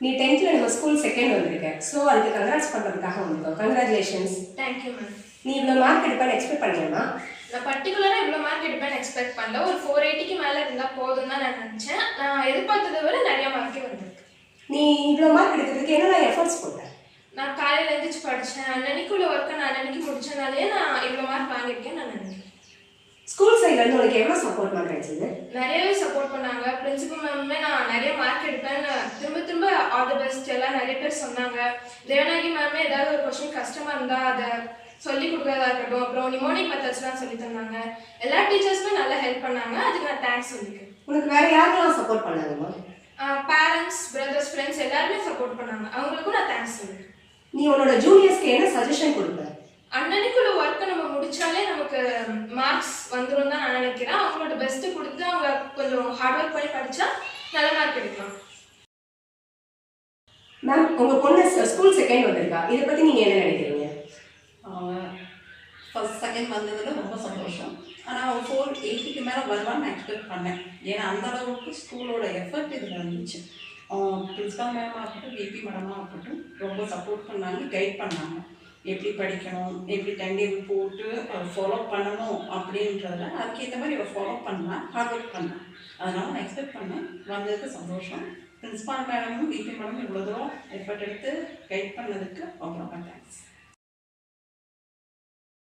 நீ 10th நம்ம school second வந்திருக்க. ஸோ அதுக்கு கங்க்ராட்ஸ் பண்ணுறதுக்காக வந்திருக்கோம். கங்க்ராச்சுலேஷன்ஸ். Thank you ma'am. நீ இவ்வளோ மார்க் எடுப்பேன்னு எக்ஸ்பெக்ட் பண்ணியாமா? நான் பர்டிகுலராக இவ்வளோ மார்க் எடுப்பேன்னு எக்ஸ்பெக்ட் பண்ணல. ஒரு 480க்கு மேலே இருந்தால் போதும் தான் நான் நினச்சேன். நான் எதிர்பார்த்ததை விட நிறைய மார்க்கே வந்திருக்கு. நீ இவ்வளோ மார்க் எடுக்கிறதுக்கு என்னெல்லாம் எஃபர்ட்ஸ் போட்ட? நான் காலையில் எழுந்திரிச்சு படித்தேன். அன்னன்னைக்குள்ள ஒர்க்கை நான் அன்னன்னைக்கு முடிச்சனாலே நான் இவ்வளோ மார்க் வாங்கியிருக்கேன்னு நான் நினைக்கிறேன். ஸ்கூல் சைட்லேருந்து உனக்கு எவ்வளோ சப்போர்ட் பண்ணுறது? நிறையவே சப்போர்ட் பண்ணாங்க. பிரின்சிபல் மேமே நான் நிறைய மார்க் எடுப்பேன்னு திரும்ப திரும்ப ஆல் தி பெஸ்ட் எல்லாம் நிறைய பேர் சொன்னாங்க. தேவநாயகி மேமே ஏதாவது ஒரு கொஸ்டின் கஷ்டமாக இருந்தால் அதை சொல்லி கொடுக்குறதா இருக்கட்டும், அப்புறம் நிமோனிக் மெத்தட்ஸ்லாம் சொல்லி தந்தாங்க. எல்லா டீச்சர்ஸுமே நல்லா ஹெல்ப் பண்ணாங்க. அதுக்கு நான் தேங்க்ஸ் சொல்லிக்கிறேன். உனக்கு வேறு யாரெல்லாம் சப்போர்ட் பண்ணாங்கம்மா? பேரண்ட்ஸ், பிரதர்ஸ், ஃப்ரெண்ட்ஸ் எல்லாருமே சப்போர்ட் பண்ணாங்க. அவங்களுக்கும் நான் தேங்க்ஸ் சொல்லிக்கிறேன். நீ உன்னோட ஜூனியர்ஸ்க்கு என்ன சஜஷன் கொடுப்ப? அன்னன்னைக்குள்ள ஒர்க்கை நம்ம முடிச்சாலே நமக்கு மார்க்ஸ் வந்துடும் தான் நான் நினைக்கிறேன். அவங்களோட பெஸ்ட்டு கொடுத்து அவங்க கொஞ்சம் ஹார்ட் ஒர்க் பண்ணி படித்தா நல்ல மார்க் எடுக்கலாம். மேம், உங்கள் பொண்ணு ஸ்கூல் செகண்ட் வந்திருக்கா, இதை பற்றி நீங்கள் என்ன நினைக்கிறீங்க? ஃபர்ஸ்ட் செகண்ட் வந்ததில் ரொம்ப சந்தோஷம். ஆனால் அவள் 480க்கு மேலே வருவான்னு நான் எக்ஸ்பெக்ட் பண்ணேன். ஏன்னா அந்தளவுக்கு ஸ்கூலோட எஃபர்ட் இதில் இருந்துச்சு. பிரின்சிபல் மேமாக இருக்கட்டும், விபி மேடமாக இருக்கட்டும் ரொம்ப சப்போர்ட் பண்ணாங்க, கைட் பண்ணாங்க. எப்படி படிக்கணும், எப்படி டைம் டேபிள் போட்டு ஃபாலோ பண்ணணும் அப்படின்றத அதுக்கேற்ற மாதிரி அவள் ஃபாலோ பண்ணேன், ஹார்ட் ஒர்க் பண்ணேன். அதனால் நான் எக்ஸ்பெக்ட் பண்ணேன். வந்ததுக்கு சந்தோஷம். பிரின்சிபால் மேடமும் விபி மேடமும் இவ்வளோ தூரம் எஃபர்ட் எடுத்து கைட் பண்ணதுக்கு ரொம்ப ரொம்ப தேங்க்ஸ்.